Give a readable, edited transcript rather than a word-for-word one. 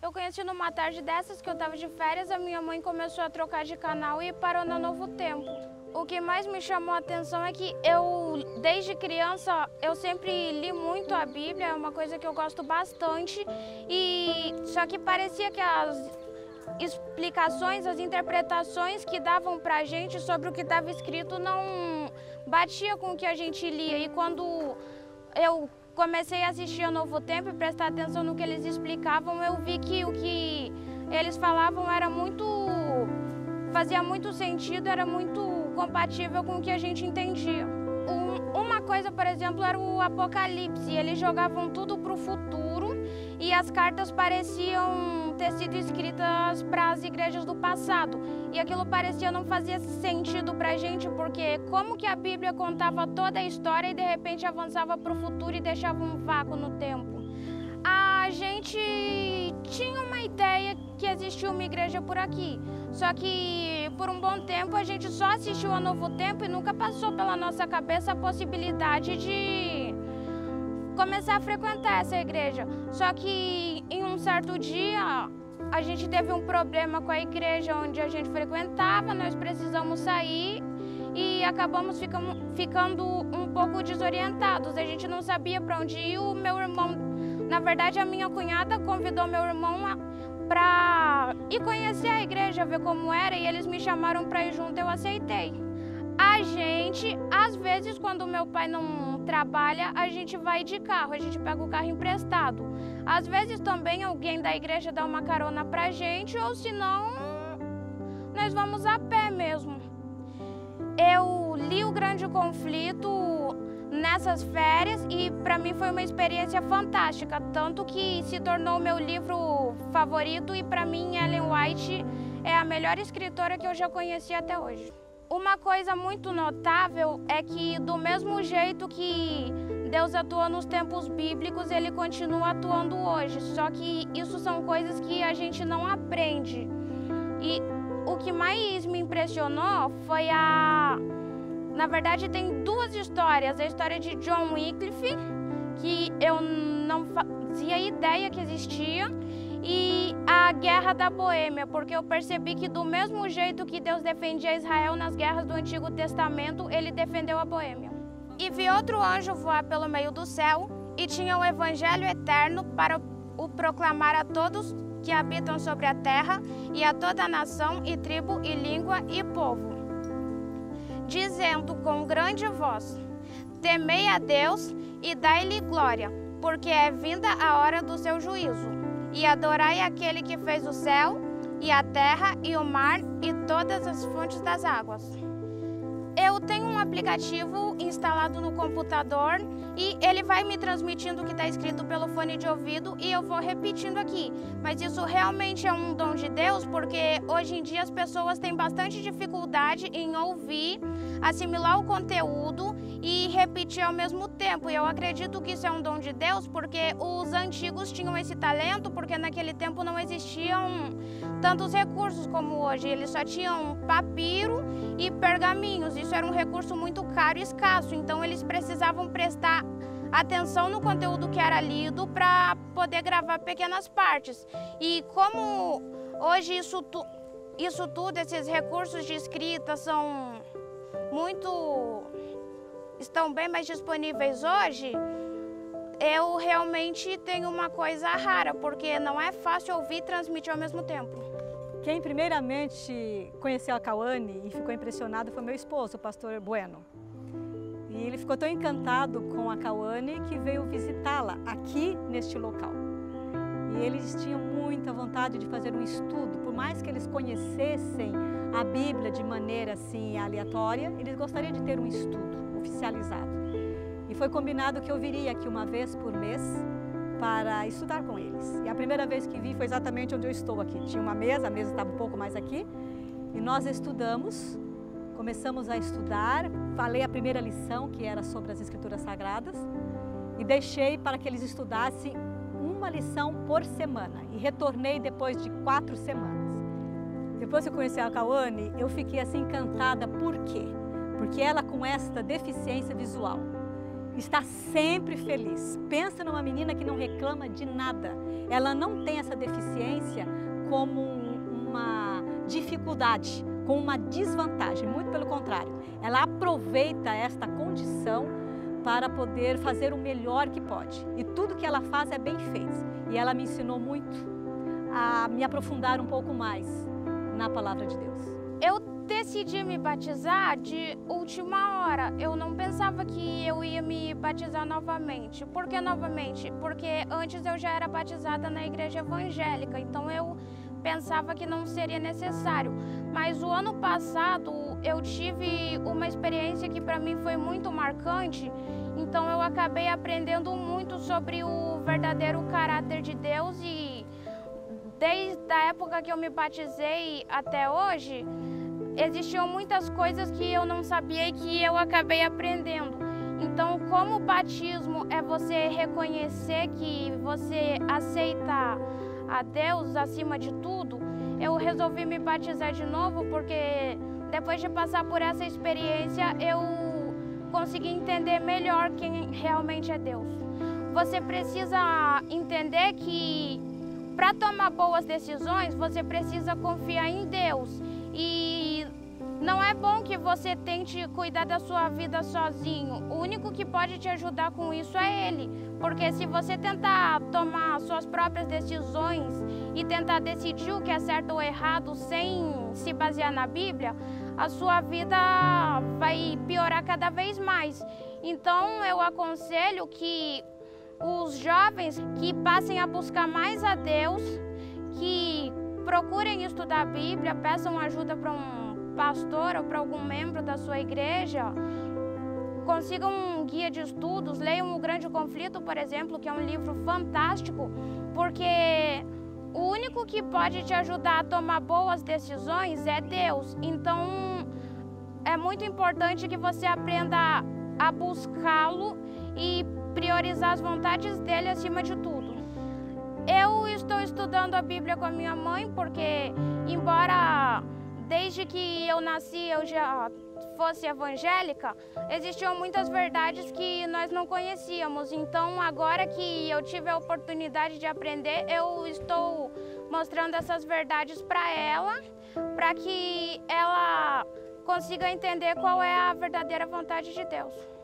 Eu conheci numa tarde dessas que eu estava de férias, a minha mãe começou a trocar de canal e parou na Novo Tempo. O que mais me chamou a atenção é que desde criança, eu sempre li muito a Bíblia, é uma coisa que eu gosto bastante, só que parecia que as explicações, as interpretações que davam pra gente sobre o que estava escrito não batia com o que a gente lia. E quando eu comecei a assistir a Novo Tempo e prestar atenção no que eles explicavam, eu vi que o que eles falavam era fazia muito sentido, era muito compatível com o que a gente entendia. Uma coisa, por exemplo, era o Apocalipse. Eles jogavam tudo para o futuro e as cartas pareciam ter sido escritas para as igrejas do passado. E aquilo parecia não fazer sentido para a gente, porque como que a Bíblia contava toda a história e de repente avançava para o futuro e deixava um vácuo no tempo? A gente tinha uma ideia que existia uma igreja por aqui, só que por um bom tempo a gente só assistiu a Novo Tempo e nunca passou pela nossa cabeça a possibilidade de começar a frequentar essa igreja. Só que em um certo dia a gente teve um problema com a igreja onde a gente frequentava, nós precisamos sair e acabamos ficando um pouco desorientados. A gente não sabia para onde ir. O meu irmão, na verdade, a minha cunhada convidou meu irmão para ir conhecer a igreja, ver como era, e eles me chamaram para ir junto, eu aceitei. A gente, às vezes, quando meu pai não trabalha, a gente vai de carro, a gente pega o carro emprestado. Às vezes também alguém da igreja dá uma carona pra gente, ou senão, nós vamos a pé mesmo. Eu li O Grande Conflito nessas férias e para mim foi uma experiência fantástica, tanto que se tornou meu livro favorito e para mim Ellen White é a melhor escritora que eu já conheci até hoje. Uma coisa muito notável é que do mesmo jeito que Deus atuou nos tempos bíblicos, Ele continua atuando hoje, só que isso são coisas que a gente não aprende. E o que mais me impressionou foi Na verdade, tem duas histórias. A história de John Wycliffe, que eu não fazia ideia que existia, e a Guerra da Boêmia, porque eu percebi que do mesmo jeito que Deus defendia Israel nas guerras do Antigo Testamento, Ele defendeu a Boêmia. E vi outro anjo voar pelo meio do céu, e tinha o Evangelho eterno para o proclamar a todos que habitam sobre a terra, e a toda nação, e tribo, e língua, e povo, dizendo com grande voz: temei a Deus e dai-lhe glória, porque é vinda a hora do seu juízo. E adorai aquele que fez o céu, e a terra, e o mar, e todas as fontes das águas. Eu tenho um aplicativo instalado no computador e ele vai me transmitindo o que está escrito pelo fone de ouvido e eu vou repetindo aqui. Mas isso realmente é um dom de Deus, porque hoje em dia as pessoas têm bastante dificuldade em ouvir, assimilar o conteúdo e repetir ao mesmo tempo. E eu acredito que isso é um dom de Deus, porque os antigos tinham esse talento, porque naquele tempo não existiam tantos recursos como hoje. Eles só tinham papiro e pergaminhos. Isso era um recurso muito caro e escasso, então eles precisavam prestar atenção no conteúdo que era lido para poder gravar pequenas partes. E como hoje esses recursos de escrita estão bem mais disponíveis hoje, eu realmente tenho uma coisa rara, porque não é fácil ouvir e transmitir ao mesmo tempo. Quem primeiramente conheceu a Cauane e ficou impressionado foi meu esposo, o pastor Bueno. E ele ficou tão encantado com a Cauane que veio visitá-la aqui neste local. E eles tinham muita vontade de fazer um estudo, por mais que eles conhecessem a Bíblia de maneira assim aleatória, eles gostariam de ter um estudo oficializado. E foi combinado que eu viria aqui uma vez por mês para estudar com eles. E a primeira vez que vi foi exatamente onde eu estou aqui. Tinha uma mesa, a mesa estava um pouco mais aqui, e nós estudamos, começamos a estudar, falei a primeira lição, que era sobre as Escrituras Sagradas, e deixei para que eles estudassem uma lição por semana, e retornei depois de 4 semanas. Depois que eu conheci a Cauane, eu fiquei assim encantada. Por quê? Porque ela, com esta deficiência visual, está sempre feliz. Pensa numa menina que não reclama de nada. Ela não tem essa deficiência como uma dificuldade, como uma desvantagem, muito pelo contrário. Ela aproveita esta condição para poder fazer o melhor que pode. E tudo que ela faz é bem feito. E ela me ensinou muito a me aprofundar um pouco mais na palavra de Deus. Eu decidi me batizar de última hora. Eu não pensava que eu ia me batizar novamente. Por que novamente? Porque antes eu já era batizada na igreja evangélica, então eu pensava que não seria necessário. Mas o ano passado eu tive uma experiência que para mim foi muito marcante, então eu acabei aprendendo muito sobre o verdadeiro caráter de Deus e desde a época que eu me batizei até hoje, existiam muitas coisas que eu não sabia e que eu acabei aprendendo. Então, como o batismo é você reconhecer que você aceita a Deus acima de tudo, eu resolvi me batizar de novo porque depois de passar por essa experiência, eu consegui entender melhor quem realmente é Deus. Você precisa entender que para tomar boas decisões, você precisa confiar em Deus. E não é bom que você tente cuidar da sua vida sozinho. O único que pode te ajudar com isso é Ele. Porque se você tentar tomar suas próprias decisões e tentar decidir o que é certo ou errado sem se basear na Bíblia, a sua vida vai piorar cada vez mais. Então eu aconselho que os jovens que passem a buscar mais a Deus, que procurem estudar a Bíblia, peçam ajuda para um pastor ou para algum membro da sua igreja, consigam um guia de estudos, leiam O Grande Conflito, por exemplo, que é um livro fantástico, porque o único que pode te ajudar a tomar boas decisões é Deus. Então é muito importante que você aprenda a buscá-lo e priorizar as vontades dele acima de tudo. Eu estou estudando a Bíblia com a minha mãe porque, embora desde que eu nasci eu já fosse evangélica, existiam muitas verdades que nós não conhecíamos. Então, agora que eu tive a oportunidade de aprender, eu estou mostrando essas verdades para ela, para que ela consiga entender qual é a verdadeira vontade de Deus.